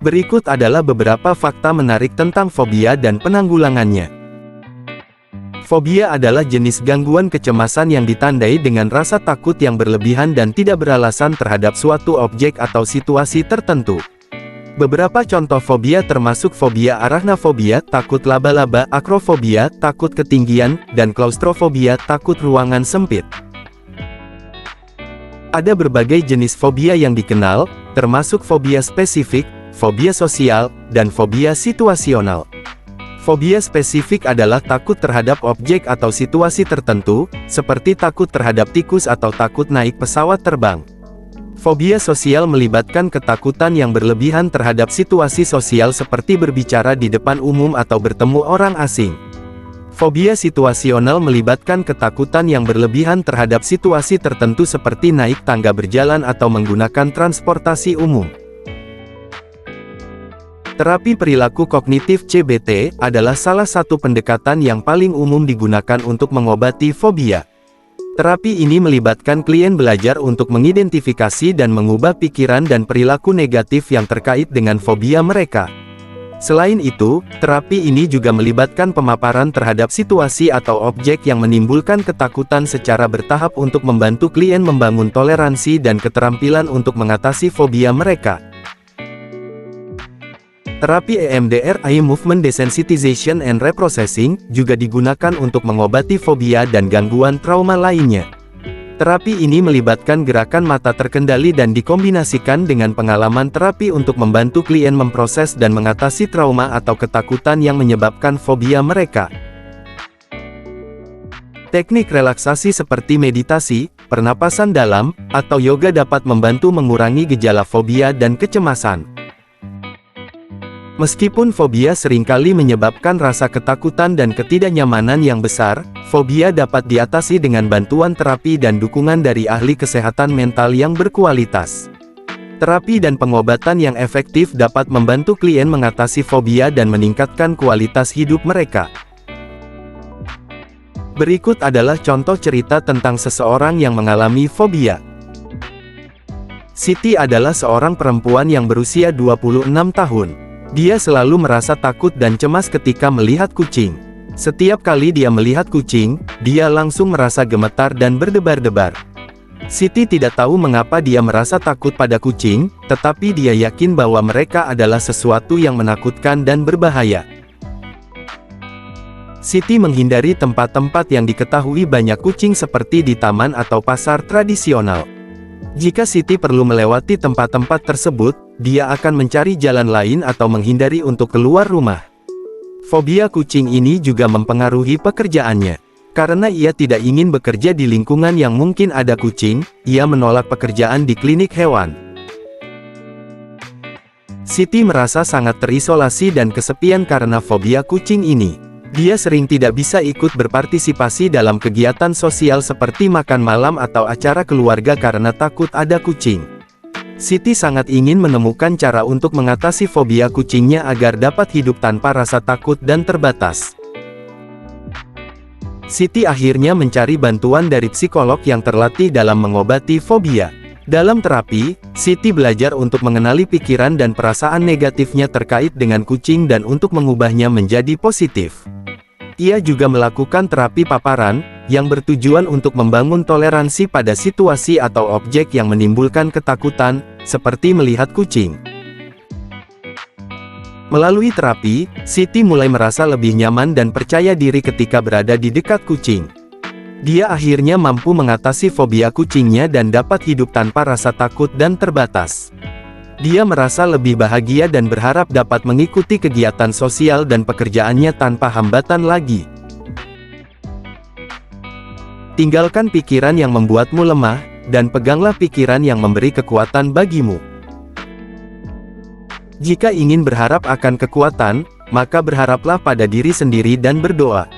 Berikut adalah beberapa fakta menarik tentang fobia dan penanggulangannya. Fobia adalah jenis gangguan kecemasan yang ditandai dengan rasa takut yang berlebihan dan tidak beralasan terhadap suatu objek atau situasi tertentu. Beberapa contoh fobia termasuk fobia arachnofobia, takut laba-laba, akrofobia, takut ketinggian, dan klaustrofobia, takut ruangan sempit. Ada berbagai jenis fobia yang dikenal, termasuk fobia spesifik, fobia sosial, dan fobia situasional. Fobia spesifik adalah takut terhadap objek atau situasi tertentu, seperti takut terhadap tikus atau takut naik pesawat terbang. Fobia sosial melibatkan ketakutan yang berlebihan terhadap situasi sosial seperti berbicara di depan umum atau bertemu orang asing. Fobia situasional melibatkan ketakutan yang berlebihan terhadap situasi tertentu seperti naik tangga berjalan atau menggunakan transportasi umum. Terapi perilaku kognitif CBT adalah salah satu pendekatan yang paling umum digunakan untuk mengobati fobia. Terapi ini melibatkan klien belajar untuk mengidentifikasi dan mengubah pikiran dan perilaku negatif yang terkait dengan fobia mereka. Selain itu, terapi ini juga melibatkan pemaparan terhadap situasi atau objek yang menimbulkan ketakutan secara bertahap untuk membantu klien membangun toleransi dan keterampilan untuk mengatasi fobia mereka. Terapi EMDR Eye Movement Desensitization and Reprocessing juga digunakan untuk mengobati fobia dan gangguan trauma lainnya. Terapi ini melibatkan gerakan mata terkendali dan dikombinasikan dengan pengalaman terapi untuk membantu klien memproses dan mengatasi trauma atau ketakutan yang menyebabkan fobia mereka. Teknik relaksasi seperti meditasi, pernapasan dalam, atau yoga dapat membantu mengurangi gejala fobia dan kecemasan. Meskipun fobia seringkali menyebabkan rasa ketakutan dan ketidaknyamanan yang besar, fobia dapat diatasi dengan bantuan terapi dan dukungan dari ahli kesehatan mental yang berkualitas. Terapi dan pengobatan yang efektif dapat membantu klien mengatasi fobia dan meningkatkan kualitas hidup mereka. Berikut adalah contoh cerita tentang seseorang yang mengalami fobia. Siti adalah seorang perempuan yang berusia 26 tahun. Dia selalu merasa takut dan cemas ketika melihat kucing. Setiap kali dia melihat kucing, dia langsung merasa gemetar dan berdebar-debar. Siti tidak tahu mengapa dia merasa takut pada kucing, tetapi dia yakin bahwa mereka adalah sesuatu yang menakutkan dan berbahaya. Siti menghindari tempat-tempat yang diketahui banyak kucing seperti di taman atau pasar tradisional. Jika Siti perlu melewati tempat-tempat tersebut, dia akan mencari jalan lain atau menghindari untuk keluar rumah. Fobia kucing ini juga mempengaruhi pekerjaannya. Karena ia tidak ingin bekerja di lingkungan yang mungkin ada kucing, ia menolak pekerjaan di klinik hewan. Siti merasa sangat terisolasi dan kesepian karena fobia kucing ini. Dia sering tidak bisa ikut berpartisipasi dalam kegiatan sosial seperti makan malam atau acara keluarga karena takut ada kucing. Siti sangat ingin menemukan cara untuk mengatasi fobia kucingnya agar dapat hidup tanpa rasa takut dan terbatas. Siti akhirnya mencari bantuan dari psikolog yang terlatih dalam mengobati fobia. Dalam terapi, Siti belajar untuk mengenali pikiran dan perasaan negatifnya terkait dengan kucing dan untuk mengubahnya menjadi positif. Ia juga melakukan terapi paparan, yang bertujuan untuk membangun toleransi pada situasi atau objek yang menimbulkan ketakutan, seperti melihat kucing. Melalui terapi, Siti mulai merasa lebih nyaman dan percaya diri ketika berada di dekat kucing. Dia akhirnya mampu mengatasi fobia kucingnya dan dapat hidup tanpa rasa takut dan terbatas. Dia merasa lebih bahagia dan berharap dapat mengikuti kegiatan sosial dan pekerjaannya tanpa hambatan lagi. Tinggalkan pikiran yang membuatmu lemah, dan peganglah pikiran yang memberi kekuatan bagimu. Jika ingin berharap akan kekuatan, maka berharaplah pada diri sendiri dan berdoa.